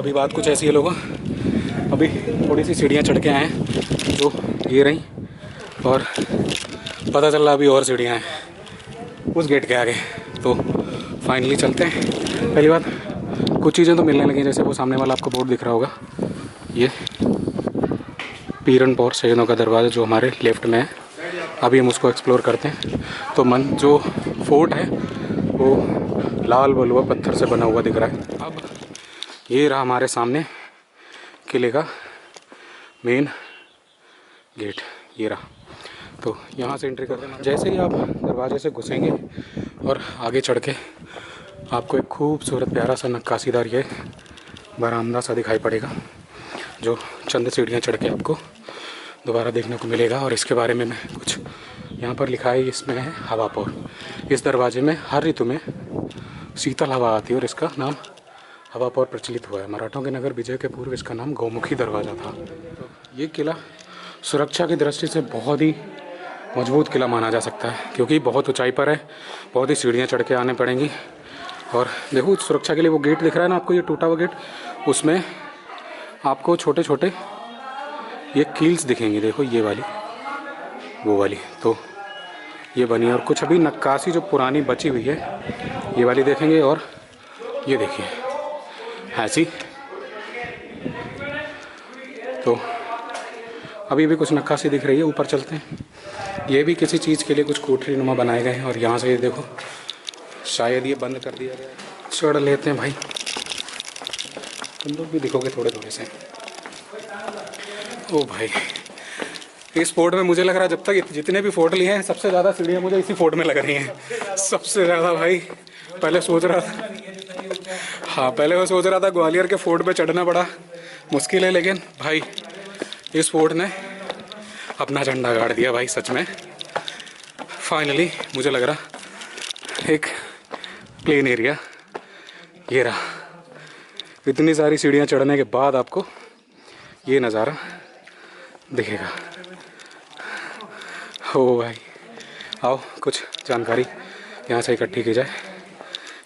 अभी बात कुछ ऐसी है लोगों, अभी थोड़ी सी सीढ़ियाँ चढ़ के आए हैं जो ये रही, और पता चल रहा अभी और सीढ़ियाँ हैं उस गेट के आगे। तो फाइनली चलते हैं। पहली बात, कुछ चीज़ें तो मिलने लगी, जैसे वो सामने वाला आपको बोर्ड दिख रहा होगा, ये पीरनपौर शहीदों का दरवाज़ा जो हमारे लेफ्ट में है। अभी हम उसको एक्सप्लोर करते हैं। तो जो फोर्ट है वो लाल बलुआ पत्थर से बना हुआ दिख रहा है। अब ये रहा हमारे सामने किले का मेन गेट, ये रहा। तो यहाँ से एंट्री करते हैं। जैसे ही आप दरवाजे से घुसेंगे और आगे चढ़ के आपको एक खूबसूरत प्यारा सा नक्काशीदार ये बरामदा सा दिखाई पड़ेगा, जो चंद सीढ़ियाँ चढ़ के आपको दोबारा देखने को मिलेगा। और इसके बारे में मैं कुछ यहाँ पर लिखा है, इसमें है हवापौर। इस दरवाजे में हर ऋतु में शीतल हवा आती है और इसका नाम हवापौर प्रचलित हुआ है। मराठों के नगर विजय के पूर्व इसका नाम गौमुखी दरवाज़ा था। ये किला सुरक्षा की दृष्टि से बहुत ही मजबूत किला माना जा सकता है, क्योंकि बहुत ऊंचाई पर है, बहुत ही सीढ़ियाँ चढ़ के आने पड़ेंगी। और देखो सुरक्षा के लिए वो गेट दिख रहा है ना आपको, ये टूटा हुआ गेट, उसमें आपको छोटे छोटे ये कील्स दिखेंगी, देखो ये वाली, वो वाली, तो ये बनी है। और कुछ अभी नक्काशी जो पुरानी बची हुई है ये वाली देखेंगे। और ये देखिए ऐसी, तो अभी भी कुछ नक्काशी दिख रही है। ऊपर चलते हैं। ये भी किसी चीज़ के लिए कुछ कोठरी नुमा बनाए गए हैं। और यहाँ से ये देखो, शायद ये बंद कर दिया गया है। चढ़ लेते हैं भाई, तुम लोग भी दिखोगे थोड़े थोड़े से। ओ भाई, इस फोर्ट में मुझे लग रहा है जब तक जितने भी फोर्ट लिए हैं सबसे ज़्यादा सीढ़ियाँ मुझे इसी फोर्ट में लग रही हैं, सबसे ज़्यादा भाई। पहले सोच रहा था, हाँ पहले मैं सोच रहा था ग्वालियर के फोर्ट पे चढ़ना बड़ा मुश्किल है, लेकिन भाई इस फोर्ट ने अपना झंडा गाड़ दिया भाई सच में। फाइनली मुझे लग रहा एक प्लेन एरिया ये रहा। इतनी सारी सीढ़ियाँ चढ़ने के बाद आपको ये नज़ारा दिखेगा। हो भाई, आओ कुछ जानकारी यहाँ से इकट्ठी की जाए।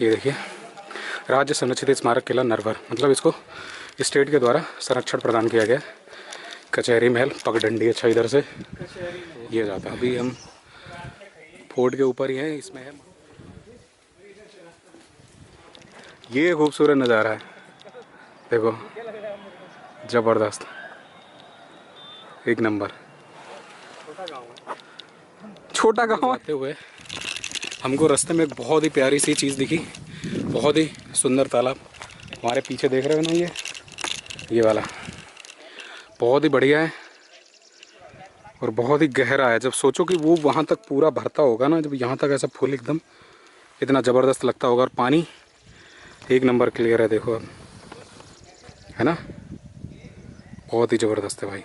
ये देखिए, राज्य संरक्षित स्मारक किला नरवर, मतलब इसको स्टेट के द्वारा संरक्षण प्रदान किया गया। कचहरी महल पगडंडी, अच्छा इधर से ये जाता है। अभी हम फोर्ट के ऊपर ही हैं, इसमें है ये खूबसूरत नज़ारा है, देखो ज़बरदस्त, एक नंबर। छोटा गाँव आते हुए हमको रास्ते में एक बहुत ही प्यारी सी चीज़ दिखी, बहुत ही सुंदर तालाब। हमारे पीछे देख रहे हो ना, ये वाला बहुत ही बढ़िया है और बहुत ही गहरा है। जब सोचो कि वो वहाँ तक पूरा भरता होगा ना, जब यहाँ तक ऐसा फुल एकदम इतना ज़बरदस्त लगता होगा। और पानी एक नंबर क्लियर है, देखो अब, है ना, बहुत ही ज़बरदस्त है भाई।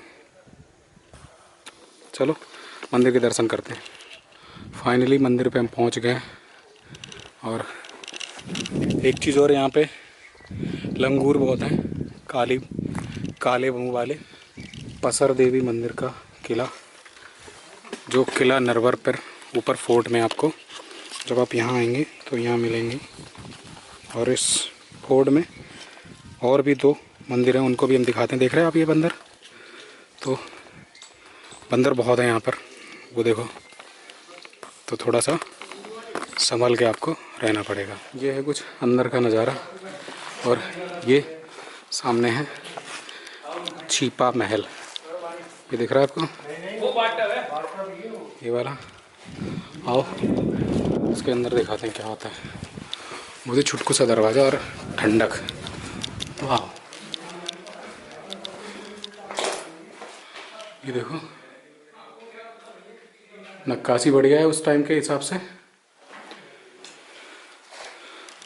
चलो मंदिर के दर्शन करते हैं। फाइनली मंदिर पे हम पहुंच गए। और एक चीज़ और, यहाँ पे लंगूर बहुत हैं, काले मुँह वाले। पसर देवी मंदिर का किला, जो किला नरवर पर ऊपर फोर्ट में आपको जब आप यहाँ आएंगे तो यहाँ मिलेंगे। और इस फोर्ट में और भी 2 मंदिर हैं, उनको भी हम दिखाते हैं। देख रहे हैं आप ये बंदर, तो बंदर बहुत है यहाँ पर, वो देखो, तो थोड़ा सा संभल के आपको रहना पड़ेगा। ये है कुछ अंदर का नज़ारा। और ये सामने है छिपा महल, ये दिख रहा है आपको, ये वाला। आओ इसके अंदर दिखाते हैं क्या होता है। मुझे छुटकू सा दरवाज़ा और ठंडक, वाह। ये देखो नक्काशी बढ़िया है उस टाइम के हिसाब से।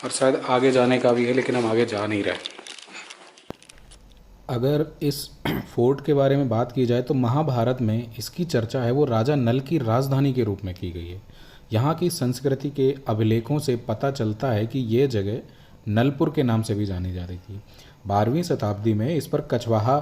और शायद आगे जाने का भी है, लेकिन हम आगे जा नहीं रहे। अगर इस फोर्ट के बारे में बात की जाए तो महाभारत में इसकी चर्चा है वो राजा नल की राजधानी के रूप में की गई है। यहाँ की संस्कृति के अभिलेखों से पता चलता है कि ये जगह नलपुर के नाम से भी जानी जाती थी। 12वीं शताब्दी में इस पर कछवाहा,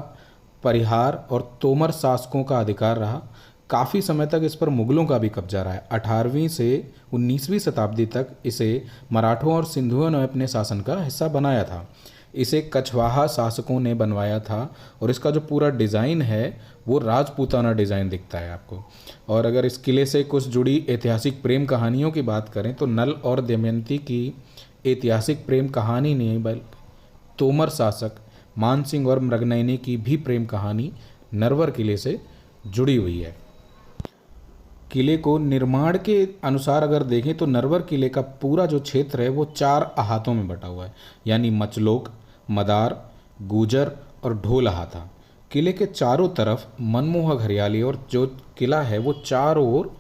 परिहार और तोमर शासकों का अधिकार रहा। काफ़ी समय तक इस पर मुगलों का भी कब्जा रहा है। 18वीं से 19वीं शताब्दी तक इसे मराठों और सिंधुओं ने अपने शासन का हिस्सा बनाया था। इसे कछवाहा शासकों ने बनवाया था और इसका जो पूरा डिज़ाइन है वो राजपूताना डिज़ाइन दिखता है आपको। और अगर इस किले से कुछ जुड़ी ऐतिहासिक प्रेम कहानियों की बात करें तो नल और दमयंती की ऐतिहासिक प्रेम कहानी नहीं बल्कि तोमर शासक मानसिंह और मृगनयनी की भी प्रेम कहानी नरवर किले से जुड़ी हुई है। किले को निर्माण के अनुसार अगर देखें तो नरवर किले का पूरा जो क्षेत्र है वो 4 अहातों में बटा हुआ है, यानी मचलोक, मदार, गूजर और ढोल अहाता। किले के चारों तरफ मनमोहक हरियाली और जो किला है वो चारों ओर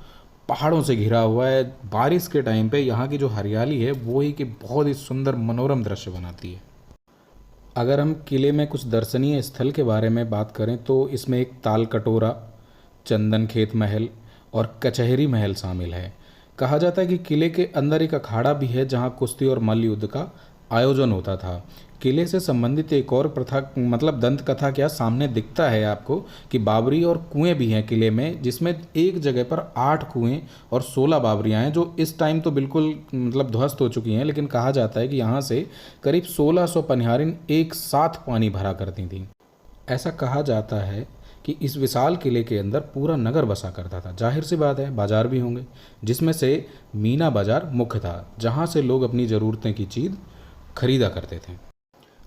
पहाड़ों से घिरा हुआ है। बारिश के टाइम पे यहाँ की जो हरियाली है वो ही कि बहुत ही सुंदर मनोरम दृश्य बनाती है। अगर हम किले में कुछ दर्शनीय स्थल के बारे में बात करें तो इसमें एक ताल कटोरा, चंदन खेत महल और कचहरी महल शामिल है। कहा जाता है कि किले के अंदर एक अखाड़ा भी है जहां कुश्ती और मल्ल युद्ध का आयोजन होता था। किले से संबंधित एक और प्रथा मतलब दंत कथा क्या सामने दिखता है आपको कि बावरी और कुएं भी हैं किले में, जिसमें एक जगह पर 8 कुएं और 16 बावरियां हैं जो इस टाइम तो बिल्कुल मतलब ध्वस्त हो चुकी हैं, लेकिन कहा जाता है कि यहाँ से करीब 1600 पनिहारिन एक साथ पानी भरा करती थीं। ऐसा कहा जाता है कि इस विशाल किले के अंदर पूरा नगर बसा करता था। जाहिर सी बात है बाजार भी होंगे, जिसमें से मीना बाजार मुख्य था जहां से लोग अपनी ज़रूरतें की चीज़ खरीदा करते थे।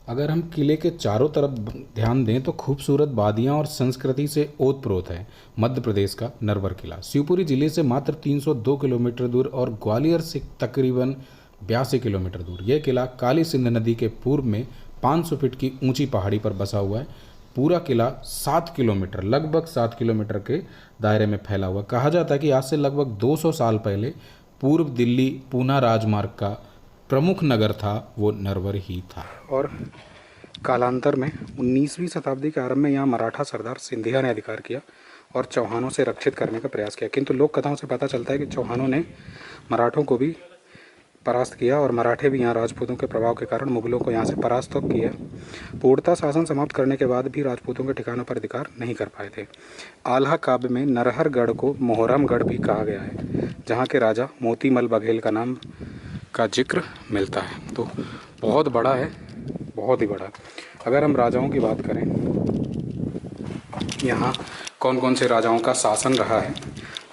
अगर हम किले के चारों तरफ ध्यान दें तो खूबसूरत वादियां और संस्कृति से ओतप्रोत है मध्य प्रदेश का नरवर किला। शिवपुरी जिले से मात्र 302 किलोमीटर दूर और ग्वालियर से तकरीबन 82 किलोमीटर दूर यह किला काली सिंध नदी के पूर्व में 500 फीट की ऊंची पहाड़ी पर बसा हुआ है। पूरा किला 7 किलोमीटर लगभग 7 किलोमीटर के दायरे में फैला हुआ। कहा जाता है कि आज से लगभग 200 साल पहले पूर्व दिल्ली पूना राजमार्ग का प्रमुख नगर था वो नरवर ही था। और कालांतर में 19वीं शताब्दी के आरंभ में यहाँ मराठा सरदार सिंधिया ने अधिकार किया और चौहानों से रक्षित करने का प्रयास किया, किंतु लोक कथाओं से पता चलता है कि चौहानों ने मराठों को भी परास्त किया और मराठे भी यहाँ राजपूतों के प्रभाव के कारण मुगलों को यहाँ से परास्त तो किया। पूर्णतः शासन समाप्त करने के बाद भी राजपूतों के ठिकानों पर अधिकार नहीं कर पाए थे। आल्हा काव्य में नरहरगढ़ को मोहरमगढ़ भी कहा गया है, जहाँ के राजा मोतीमल बघेल का नाम का जिक्र मिलता है। तो बहुत बड़ा है, बहुत ही बड़ा। अगर हम राजाओं की बात करें, यहाँ कौन कौन से राजाओं का शासन रहा है,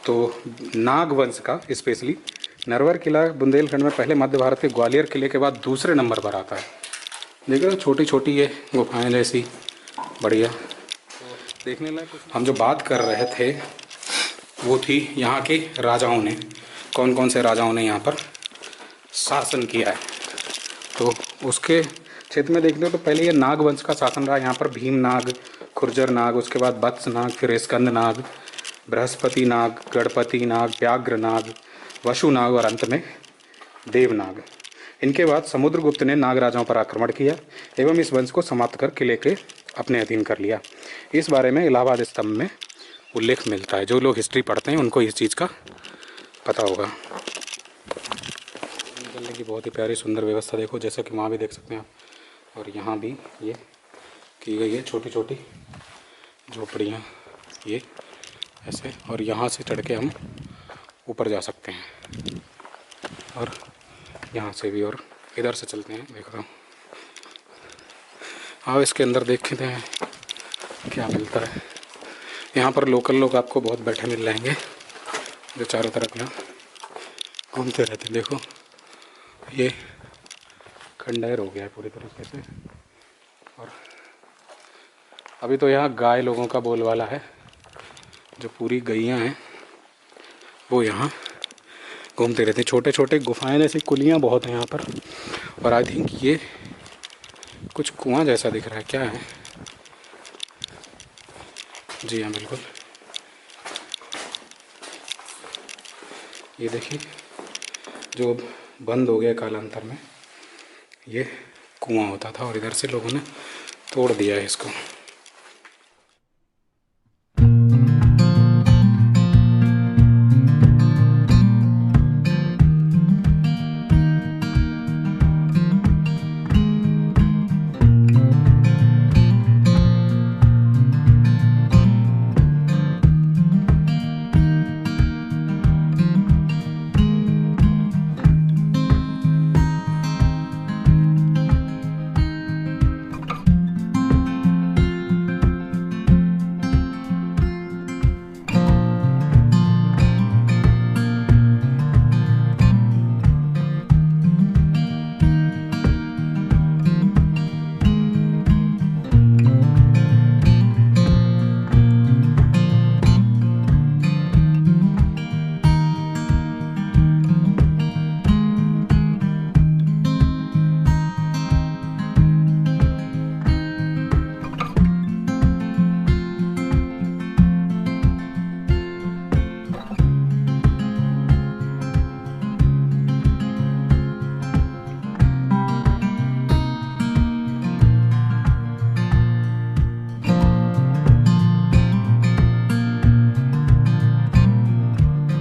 तो नाग वंश का स्पेशली नरवर किला बुंदेलखंड में पहले मध्य भारत के ग्वालियर किले के बाद दूसरे नंबर पर आता है। देख रहे हो छोटी छोटी ये गुफाएं जैसी, बढ़िया देखने लायक। हम जो बात कर रहे थे वो थी यहाँ के राजाओं ने, कौन कौन से राजाओं ने यहाँ पर शासन किया है। तो उसके क्षेत्र में देखने तो पहले ये नाग वंश का शासन रहा। यहाँ पर भीम नाग, खुर्जर नाग, उसके बाद वत्स नाग, फिर स्कंद नाग, बृहस्पति नाग, गणपति नाग, व्याघ्र नाग, वशु नाग और अंत में देवनाग। इनके बाद समुद्रगुप्त ने नाग राजाओं पर आक्रमण किया एवं इस वंश को समाप्त कर किले के अपने अधीन कर लिया। इस बारे में इलाहाबाद स्तंभ में उल्लेख मिलता है। जो लोग हिस्ट्री पढ़ते हैं उनको इस चीज़ का पता होगा। निकलने की बहुत ही प्यारी सुंदर व्यवस्था देखो, जैसा कि वहाँ भी देख सकते हैं आप, और यहाँ भी ये की गई है छोटी छोटी झोपड़ियाँ ये ऐसे, और यहाँ से चढ़ के हम ऊपर जा सकते हैं और यहाँ से भी, और इधर से चलते हैं। देखो तो आओ इसके अंदर देखते हैं क्या मिलता है। यहाँ पर लोकल लोग आपको बहुत बैठे मिल जाएंगे जो चारों तरफ यहाँ घूमते रहते हैं। देखो ये खंडहर हो गया है पूरी तरीके से, और अभी तो यहाँ गाय लोगों का बोलबाला है। जो पूरी गैयाँ हैं वो यहाँ घूमते रहते हैं। छोटे छोटे गुफाएं जैसी कुलियाँ बहुत हैं यहाँ पर, और आई थिंक ये कुछ कुआं जैसा दिख रहा है। क्या है? जी हाँ बिल्कुल, ये देखिए जो बंद हो गया कालांतर में, ये कुआं होता था और इधर से लोगों ने तोड़ दिया है इसको।